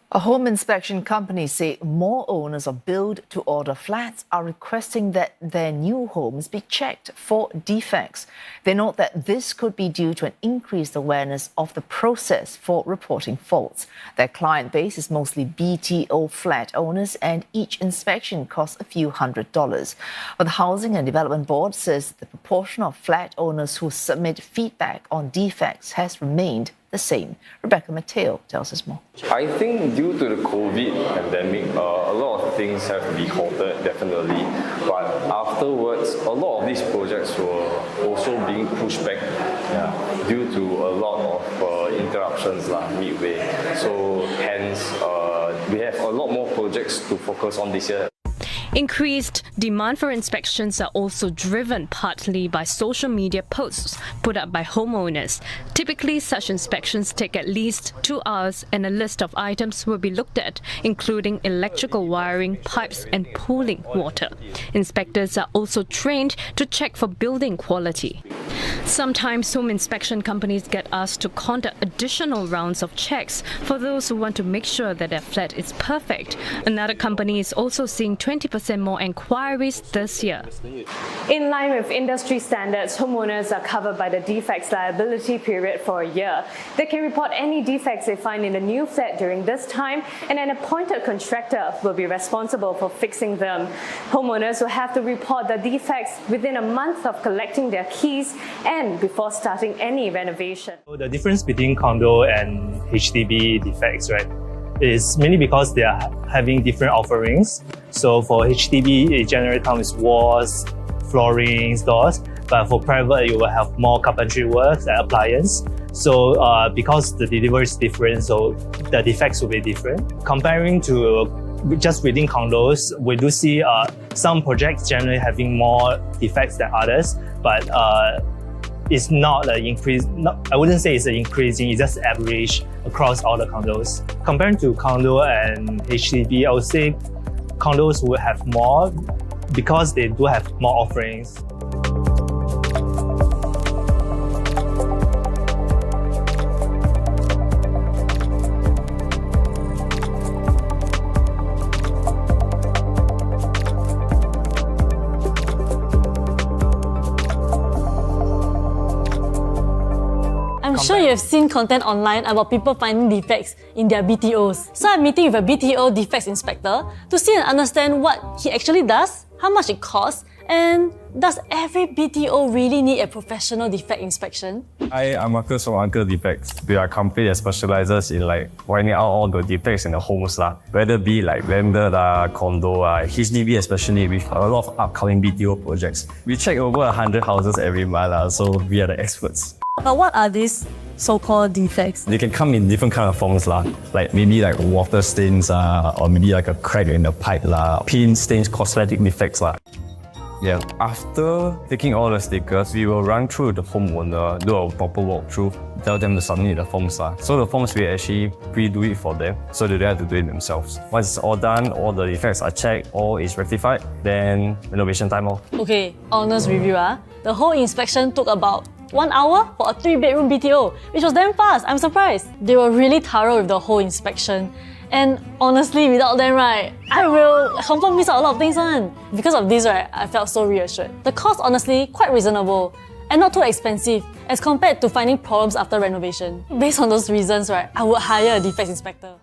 A home inspection company say more owners of build-to-order flats are requesting that their new homes be checked for defects. They note that this could be due to an increased awareness of the process for reporting faults. Their client base is mostly BTO flat owners, and each inspection costs a few $100s. But the Housing and Development Board says the proportion of flat owners who submit feedback on defects has remained the same. Rebecca Mateo tells us more. I think due to the COVID pandemic, a lot of things have to be halted, definitely. But afterwards, a lot of these projects were also being pushed back due to a lot of interruptions midway. So hence, we have a lot more projects to focus on this year. Increased demand for inspections are also driven partly by social media posts put up by homeowners. Typically, such inspections take at least 2 hours, and a list of items will be looked at, including electrical wiring, pipes and pooling water. Inspectors are also trained to check for building quality. Sometimes home inspection companies get asked to conduct additional rounds of checks for those who want to make sure that their flat is perfect. Another company is also seeing 20% more enquiries this year. In line with industry standards, homeowners are covered by the defects liability period for a year. They can report any defects they find in the new flat during this time, and an appointed contractor will be responsible for fixing them. Homeowners will have to report the defects within a month of collecting their keys and before starting any renovation. The difference between condo and HDB defects, right, is mainly because they are having different offerings. So for HDB, it generally comes with walls, floorings, doors, but for private, you will have more carpentry works and appliance. So because the delivery is different, so the defects will be different. Comparing to just within condos, we do see some projects generally having more defects than others, but it's not an increase. I wouldn't say it's an increasing, it's just average across all the condos. Comparing to condo and HDB, I would say condos will have more because they do have more offerings. I'm sure you have seen content online about people finding defects in their BTOs. So I'm meeting with a BTO defects inspector to see and understand what he actually does, how much it costs, and does every BTO really need a professional defect inspection? Hi, I'm Marcus from Uncle Defects. We are a company that specializes in finding out all the defects in the homes, whether it be landed, condo, HDB especially, with a lot of upcoming BTO projects. We check over 100 houses every month, so we are the experts. But what are these so-called defects? They can come in different kind of forms, like maybe water stains, or maybe a crack in the pipe, paint stains, cosmetic defects. Yeah. After taking all the stickers, we will run through the homeowner, do a proper walkthrough, tell them to submit the forms. So the forms we actually pre-do it for them, so they don't have to do it themselves. Once it's all done, all the defects are checked, all is rectified, then renovation time off. Okay, honest review. The whole inspection took about 1 hour for a 3-bedroom BTO, which was damn fast. I'm surprised. They were really thorough with the whole inspection. And honestly, without them, right, I will confirm miss out a lot of things. Because of this, right, I felt so reassured. The cost, honestly, quite reasonable and not too expensive as compared to finding problems after renovation. Based on those reasons, right, I would hire a defects inspector.